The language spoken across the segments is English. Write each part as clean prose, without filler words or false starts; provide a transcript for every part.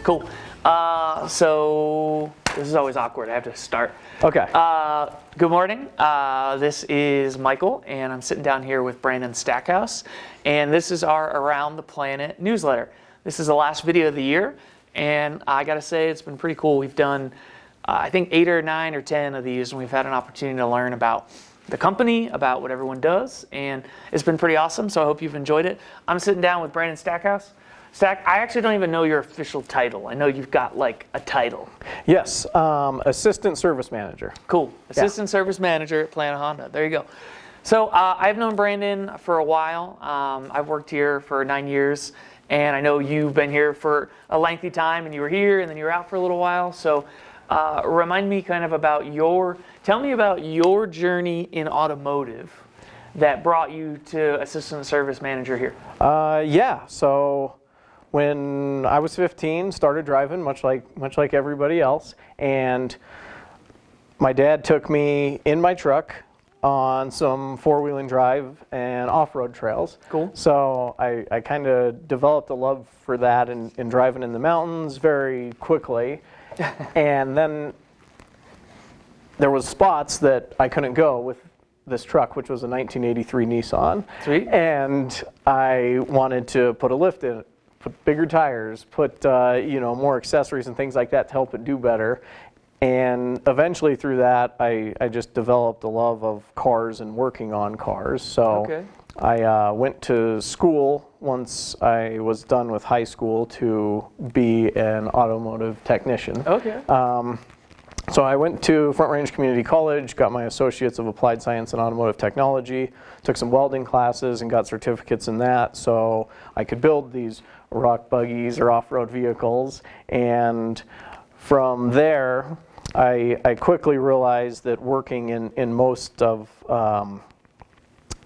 Cool. So this is always awkward. I have to start. Okay. Good morning. This is Michael, and I'm sitting down here with Brandon Stackhouse, and this is our Around the Planet newsletter. This is the last video of the year, and I gotta say it's been pretty cool. We've done, I think 8 or 9 or 10 of these, and we've had an opportunity to learn about the company, about what everyone does, and it's been pretty awesome, so I hope you've enjoyed it. I'm sitting down with Brandon Stackhouse. Stack, I actually don't even know your official title. I know you've got like a title. Yes, Assistant Service Manager. Cool. Assistant Service Manager at Planet Honda. There you go. So I've known Brandon for a while. I've worked here for 9 years, and I know you've been here for a lengthy time, and you were here, and then you were out for a little while. So remind me kind of about tell me about your journey in automotive that brought you to Assistant Service Manager here. So when I was 15, started driving much like everybody else, and my dad took me in my truck on some four-wheeling drive and off-road trails. Cool. So I kind of developed a love for that and driving in the mountains very quickly. And then there was spots that I couldn't go with this truck, which was a 1983 Nissan. Sweet. And I wanted to put a lift in it, put bigger tires, put more accessories and things like that to help it do better. And eventually through that, I just developed a love of cars and working on cars. So Okay. I went to school once I was done with high school to be an automotive technician. Okay. So I went to Front Range Community College, got my Associates of Applied Science in Automotive Technology, took some welding classes and got certificates in that so I could build these rock buggies or off-road vehicles. And from there, I quickly realized that working in most of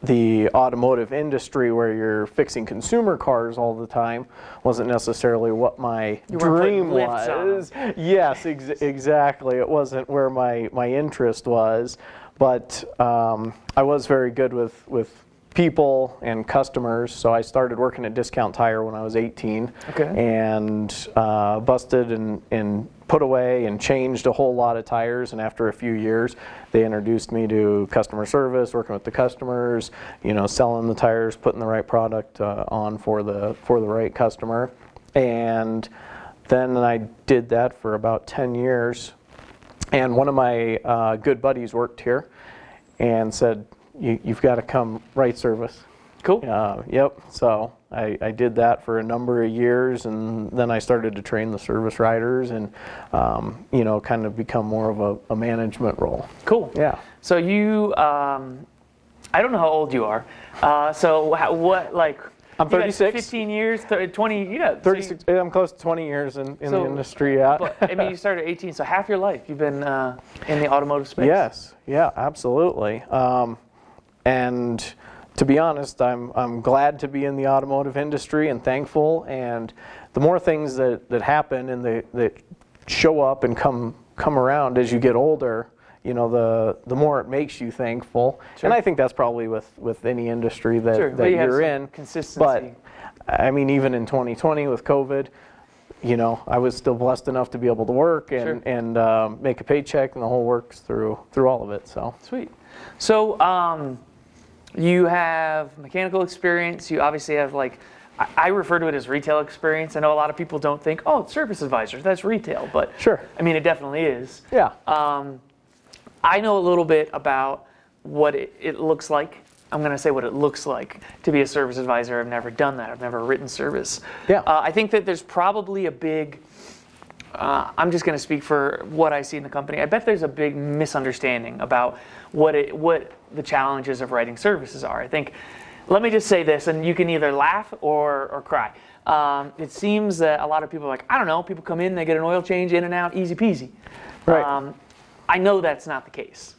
the automotive industry where you're fixing consumer cars all the time wasn't necessarily what my dream was. Yes, exactly. It wasn't where my interest was, but I was very good with people and customers, so I started working at Discount Tire when I was 18. Okay. And busted and put away and changed a whole lot of tires, and after a few years they introduced me to customer service, working with the customers, selling the tires, putting the right product on for the right customer. And then I did that for about 10 years, and one of my good buddies worked here and said, you've got to come right service. Cool. Yep. So I did that for a number of years, and then I started to train the service riders and, kind of become more of a management role. Cool. Yeah. So you, I don't know how old you are. I'm 36. 15 years, 20, you got 36. I'm close to 20 years in the industry. Yeah. But, you started at 18, so half your life you've been in the automotive space. Yes. Yeah. Absolutely. And to be honest, I'm glad to be in the automotive industry and thankful. And the more things that happen and that show up and come around as you get older, the more it makes you thankful. Sure. And I think that's probably with any industry that you're in. Consistency. But I mean, even in 2020 with COVID, I was still blessed enough to be able to work and make a paycheck, and the whole works through all of it. So sweet. So you have mechanical experience. You obviously have I refer to it as retail experience. I know a lot of people don't think, oh, service advisors, that's retail, but sure. I mean, it definitely is. Yeah. I know a little bit about what it looks like. I'm going to say what it looks like to be a service advisor. I've never done that. I've never written service. Yeah. I think that there's probably a big, I'm just going to speak for what I see in the company. I bet there's a big misunderstanding about what the challenges of writing services are. I think, let me just say this, and you can either laugh or cry. It seems that a lot of people are like, I don't know, people come in, they get an oil change, in and out, easy peasy. Right. I know that's not the case.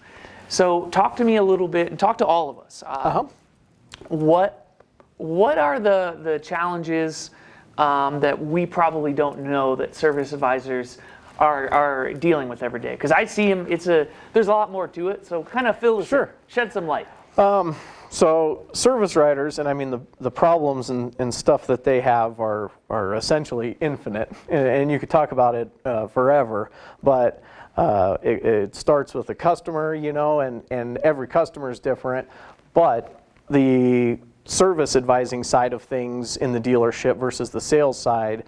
So talk to me a little bit, and talk to all of us. What are the challenges that we probably don't know that service advisors are dealing with every day? Because I see them. There's a lot more to it. So kind of shed some light. So service writers, and I mean the problems and stuff that they have are essentially infinite, and you could talk about it forever, but it starts with the customer, and every customer is different, but the service advising side of things in the dealership versus the sales side,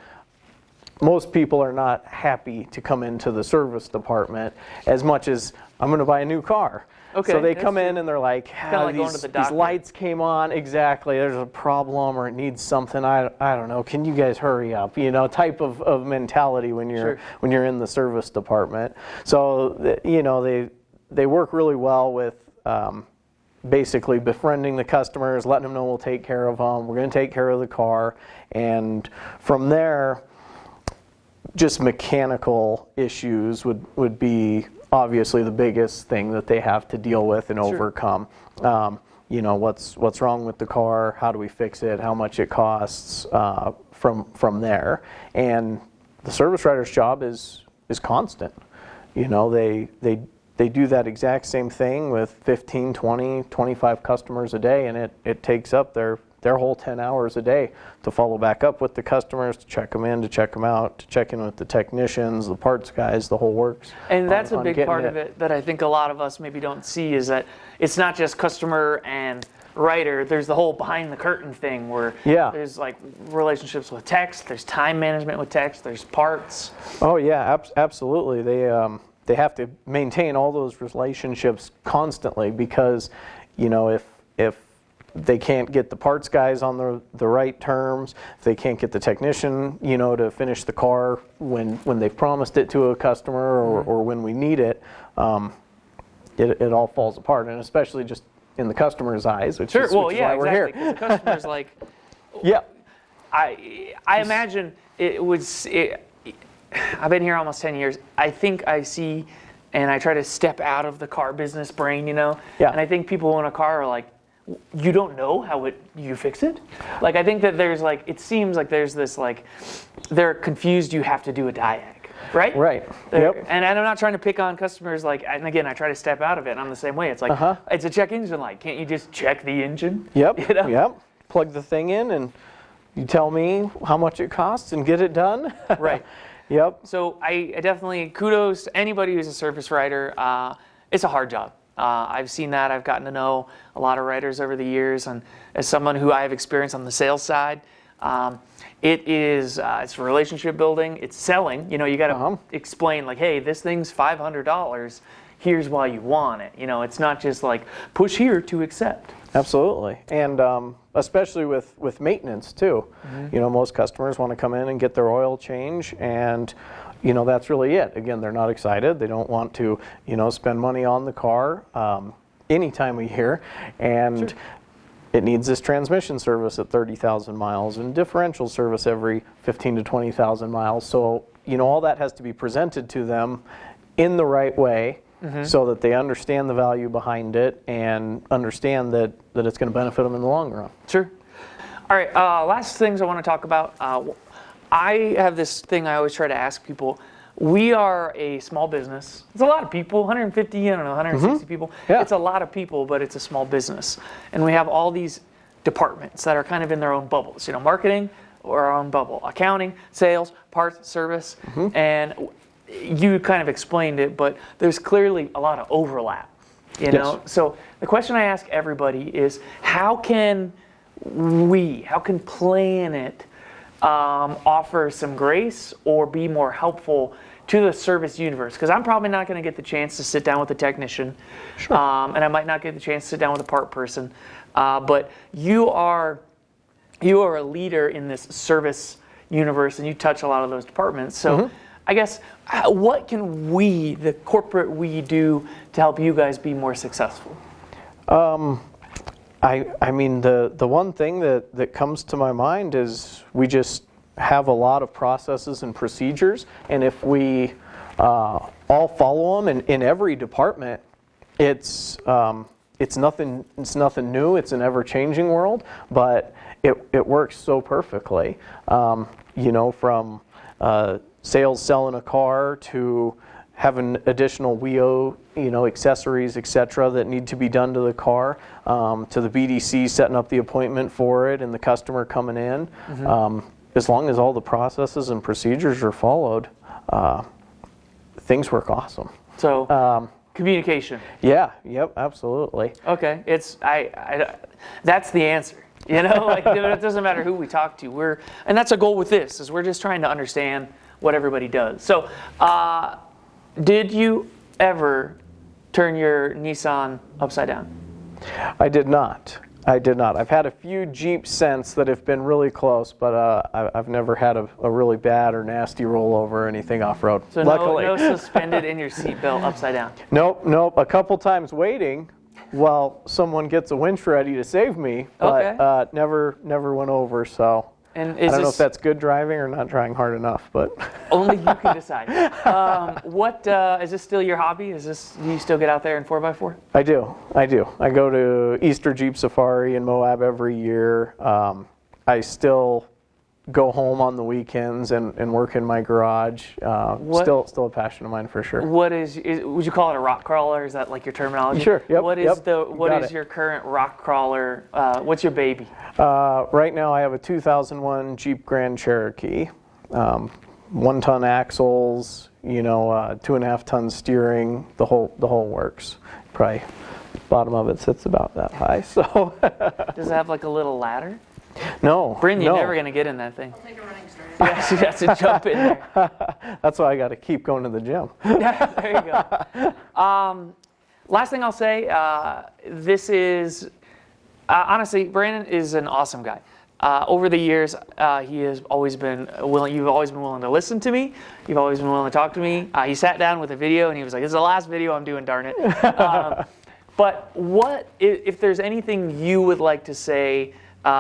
most people are not happy to come into the service department as much as I'm going to buy a new car. Okay, so they come in and they're like, like going to the these doctor. lights came on, exactly, there's a problem or it needs something, I don't know, can you guys hurry up, type of mentality when you're when you're in the service department. So, they work really well with basically befriending the customers, letting them know we'll take care of them, we're going to take care of the car, and from there, just mechanical issues would be obviously the biggest thing that they have to deal with and overcome. What's wrong with the car? How do we fix it? How much it costs from there? And the service writer's job is constant. They do that exact same thing with 15, 20, 25 customers a day, and it takes up their whole 10 hours a day to follow back up with the customers, to check them in, to check them out, to check in with the technicians, the parts guys, the whole works. And that's a big part of it that I think a lot of us maybe don't see, is that it's not just customer and writer. There's the whole behind the curtain thing where there's like relationships with text, there's time management with text, there's parts. Oh yeah, absolutely. They have to maintain all those relationships constantly because, if they can't get the parts guys on the right terms, if they can't get the technician, to finish the car when they've promised it to a customer or when we need it, it all falls apart, and especially just in the customer's eyes, which is why we're here. The customer's like, yeah. I imagine I've been here almost 10 years. I think I see, and I try to step out of the car business brain, Yeah. And I think people own a car are like, you don't know how you fix it? Like, I think that there's like, it seems like there's this like, they're confused you have to do a diag, right? Right, yep. And I'm not trying to pick on customers, like, and again, I try to step out of it, and I'm the same way. It's like, it's a check engine light. Can't you just check the engine? Yep, yep. Plug the thing in and you tell me how much it costs and get it done. Right. Yep. So I definitely, kudos to anybody who's a service writer. It's a hard job. I've seen that. I've gotten to know a lot of writers over the years, and as someone who I have experience on the sales side, it's relationship building. It's selling. You got to explain like, hey, this thing's $500. Here's why you want it. It's not just like push here to accept. Absolutely, and especially with maintenance too. Most customers want to come in and get their oil change, and that's really it. Again, they're not excited. They don't want to spend money on the car any time of year, and it needs this transmission service at 30,000 miles and differential service every 15 to 20,000 miles. So all that has to be presented to them in the right way. So that they understand the value behind it and understand that it's going to benefit them in the long run. Sure. All right, last things I want to talk about. I have this thing I always try to ask people. We are a small business. It's a lot of people, 150, 160 people. Yeah. It's a lot of people, but it's a small business. And we have all these departments that are kind of in their own bubbles. Marketing, or our own bubble. Accounting, sales, parts, service, and you kind of explained it, but there's clearly a lot of overlap, Yes. So the question I ask everybody is, how can Planet offer some grace or be more helpful to the service universe? Because I'm probably not going to get the chance to sit down with a technician, and I might not get the chance to sit down with a part person, but you are a leader in this service universe, and you touch a lot of those departments. So I guess, what can we, the corporate we, do to help you guys be more successful? I mean, the one thing that comes to my mind is we just have a lot of processes and procedures, and if we all follow them in every department, it's nothing new. It's an ever-changing world, but it works so perfectly. From sales selling a car to having additional WEO, accessories, etc., that need to be done to the car, to the BDC setting up the appointment for it and the customer coming in. As long as all the processes and procedures are followed, things work awesome. So communication. Yeah, yep, absolutely. Okay, that's the answer. Like it doesn't matter who we talk to. And that's a goal with this, is we're just trying to understand what everybody does. So, did you ever turn your Nissan upside down? I did not. I've had a few Jeeps since that have been really close, but I've never had a really bad or nasty rollover or anything off-road. So luckily. No suspended in your seatbelt upside down? Nope. A couple times waiting while someone gets a winch ready to save me, but Okay. Never went over, so. And I don't know if that's good driving or not trying hard enough, but. Only you can decide. Is this still your hobby? Do you still get out there in 4x4? I do. I go to Easter Jeep Safari in Moab every year. I still go home on the weekends and work in my garage. Still a passion of mine for sure. Would you call it a rock crawler? Is that like your terminology? Sure. Yep. What is your current rock crawler? What's your baby? Right now I have a 2001 Jeep Grand Cherokee, 1-ton axles, 2.5-ton steering, the whole works. Probably bottom of it sits about that high. So. Does it have like a little ladder? No. Bryn, you're no. never gonna get in that thing. I'll take a running start. Yeah, she has to jump in there. That's why I got to keep going to the gym. Yeah, there you go. Last thing I'll say, this is, honestly, Brandon is an awesome guy. Over the years, he has always been willing. You've always been willing to listen to me. You've always been willing to talk to me. He sat down with a video and he was like, "This is the last video I'm doing, darn it." But if there's anything you would like to say?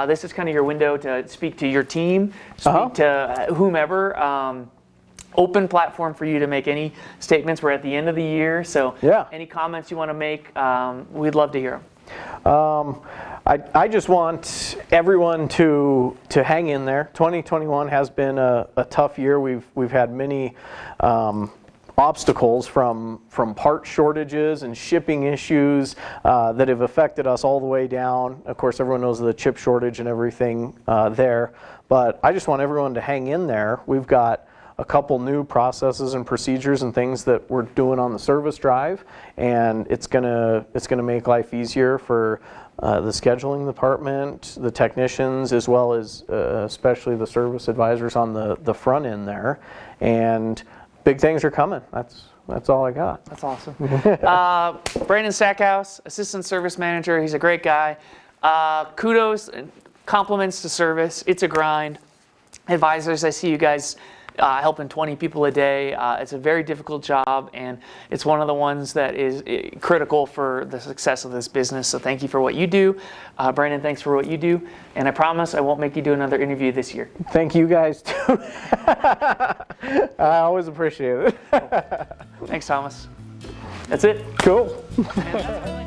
This is kind of your window to speak to your team, speak to whomever. Open platform for you to make any statements. We're at the end of the year, so any comments you want to make, we'd love to hear them. I just want everyone to hang in there. 2021 has been a tough year. We've had many obstacles from part shortages and shipping issues that have affected us all the way down. Of course, everyone knows the chip shortage and everything there, but I just want everyone to hang in there. We've got a couple new processes and procedures and things that we're doing on the service drive, and it's gonna make life easier for the scheduling department, the technicians, as well as especially the service advisors on the front end there. And big things are coming. That's all I got. That's awesome. Brandon Stackhouse, Assistant Service Manager. He's a great guy. Kudos and compliments to service. It's a grind. Advisors, I see you guys helping 20 people a day. It's a very difficult job, and it's one of the ones that is critical for the success of this business. So thank you for what you do. Brandon, thanks for what you do. And I promise I won't make you do another interview this year. Thank you guys, too. I always appreciate it. Thanks, Thomas. That's it. Cool. And that's really